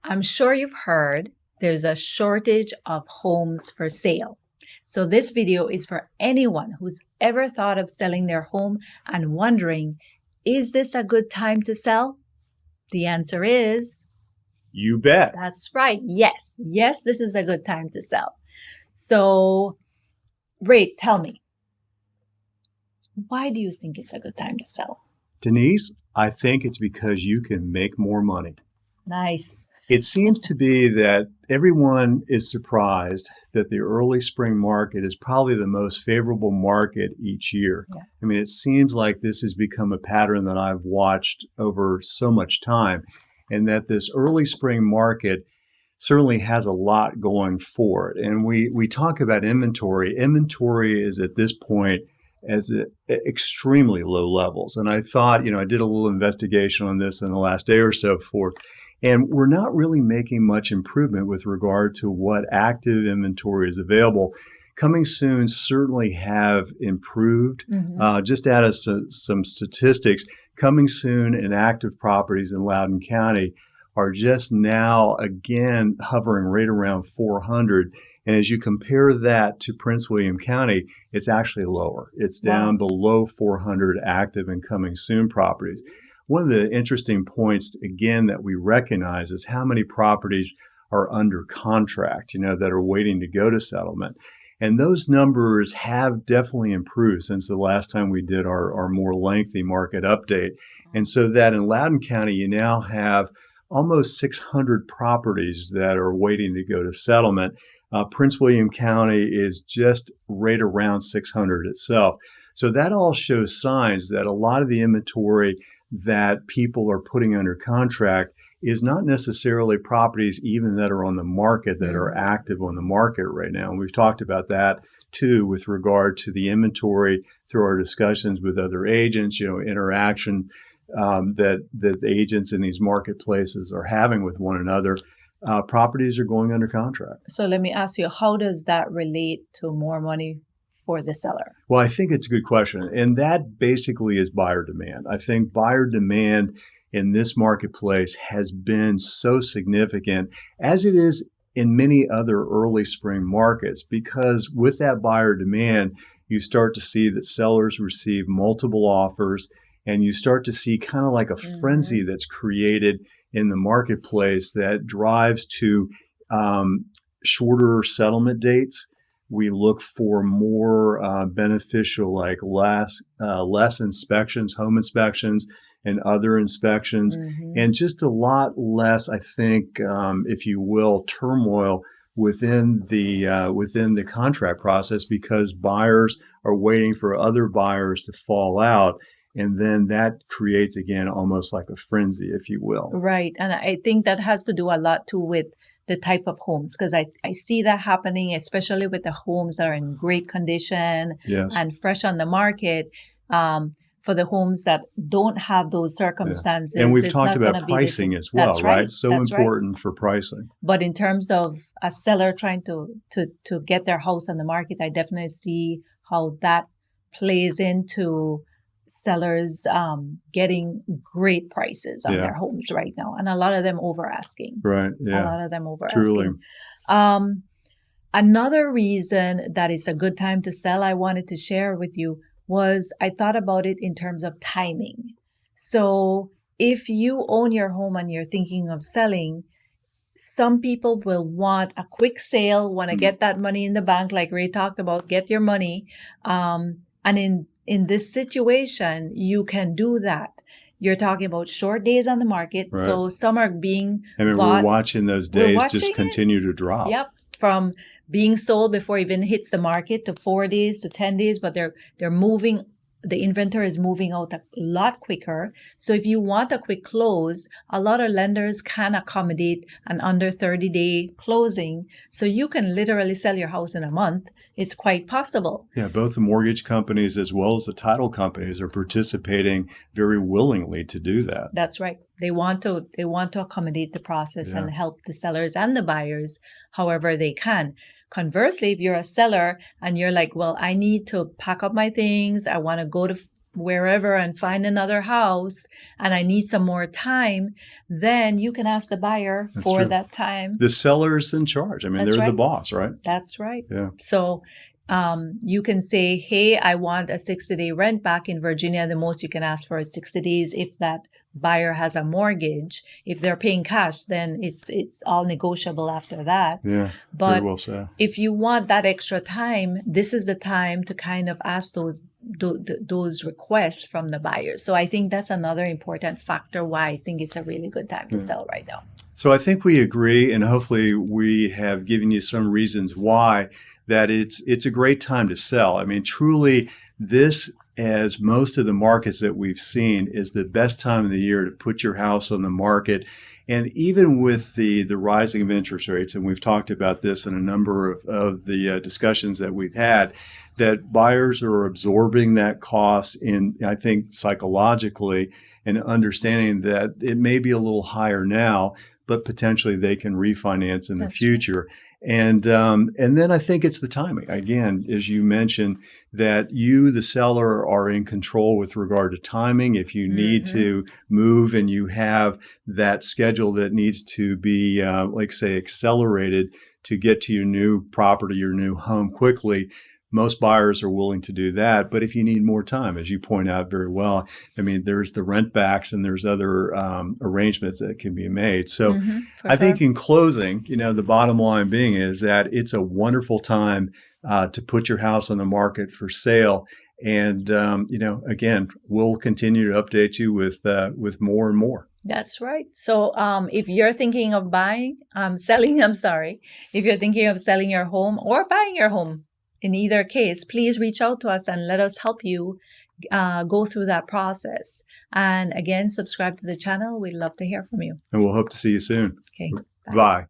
I'm sure you've heard there's a shortage of homes for sale. So this video is for anyone who's ever thought of selling their home and wondering, is this a good time to sell? The answer is... You bet. That's right. Yes. Yes, this is a good time to sell. So, Ray, tell me, why do you think it's a good time to sell? Denise, I think it's because you can make more money. Nice. It seems to be that everyone is surprised that the early spring market is probably the most favorable market each year. Yeah. I mean, it seems like this has become a pattern that I've watched over so much time, and that this early spring market certainly has a lot going for it. And we talk about inventory. Inventory is at this point as extremely low levels. And I thought, I did a little investigation on this in the last day or so and we're not really making much improvement with regard to what active inventory is available. Coming soon certainly have improved. Just add us some statistics. Coming soon and active properties in Loudoun County are just now, again, hovering right around 400. And as you compare that to Prince William County, it's actually lower. It's down below 400 active and coming soon properties. One of the interesting points, again, that we recognize is how many properties are under contract, that are waiting to go to settlement. And those numbers have definitely improved since the last time we did our more lengthy market update. And so that in Loudoun County, you now have almost 600 properties that are waiting to go to settlement. Prince William County is just right around 600 itself. So that all shows signs that a lot of the inventory that people are putting under contract is not necessarily properties even that are on the market, that are active on the market right now. And we've talked about that too with regard to the inventory through our discussions with other agents, interaction that the agents in these marketplaces are having with one another. Properties are going under contract. So let me ask you, how does that relate to more money for the seller? Well, I think it's a good question. And that basically is buyer demand. I think buyer demand in this marketplace has been so significant, as it is in many other early spring markets, because with that buyer demand, you start to see that sellers receive multiple offers, and you start to see kind of like a frenzy that's created in the marketplace that drives to shorter settlement dates. We look for more beneficial, like less inspections, home inspections, and other inspections, and just a lot less, I think, if you will, turmoil within the contract process, because buyers are waiting for other buyers to fall out. And then that creates, again, almost like a frenzy, if you will. Right. And I think that has to do a lot too with the type of homes, because I see that happening, especially with the homes that are in great condition and fresh on the market. For the homes that don't have those circumstances. And we've talked about pricing as well, That's right? So That's important for pricing. But in terms of a seller trying to get their house on the market, I definitely see how that plays into sellers getting great prices on their homes right now. And a lot of them over asking. Right. Yeah. A lot of them over Truly. asking. Another reason that it's a good time to sell I wanted to share with you was I thought about it in terms of timing. So if you own your home and you're thinking of selling, some people will want a quick sale, want to get that money in the bank, like Ray talked about, get your money. And in this situation, you can do that. You're talking about short days on the market. Right. So some are being bought. We're watching those days just continue to drop. Yep. From being sold before it even hits the market to 4 days to 10 days, but they're moving. The inventory is moving out a lot quicker. So if you want a quick close, a lot of lenders can accommodate an under 30-day closing. So you can literally sell your house in a month. It's quite possible. Yeah, both the mortgage companies as well as the title companies are participating very willingly to do that. That's right. They want to accommodate the process and help the sellers and the buyers however they can. Conversely, if you're a seller and you're like, well, I need to pack up my things, I want to go to wherever and find another house and I need some more time, then you can ask the buyer That's for true. that time. The seller's in charge. I mean, That's they're the right. boss, right? That's right. Yeah. So you can say, hey, I want a 60-day rent back in Virginia. The most you can ask for is 60 days if that buyer has a mortgage. If they're paying cash, then it's all negotiable after that. Yeah, But very well said. if you want that extra time, this is the time to kind of ask those requests from the buyers. So I think that's another important factor why I think it's a really good time to sell right now. So I think we agree, and hopefully we have given you some reasons why that it's a great time to sell. I mean, truly, this, as most of the markets that we've seen, is the best time of the year to put your house on the market. And even with the rising of interest rates, and we've talked about this in a number of the discussions that we've had, that buyers are absorbing that cost in, I think, psychologically, and understanding that it may be a little higher now, but potentially they can refinance in the future. And then I think it's the timing. Again, as you mentioned, that you, the seller, are in control with regard to timing. If you need to move and you have that schedule that needs to be, like say, accelerated to get to your new property, your new home quickly, most buyers are willing to do that. But if you need more time, as you point out very well, I mean, there's the rent backs and there's other arrangements that can be made. So I think in closing, the bottom line being is that it's a wonderful time to put your house on the market for sale. And, again, we'll continue to update you with more and more. That's right. So if you're thinking of if you're thinking of selling your home or buying your home, in either case, please reach out to us and let us help you go through that process. And again, subscribe to the channel. We'd love to hear from you. And we'll hope to see you soon. Okay. Bye.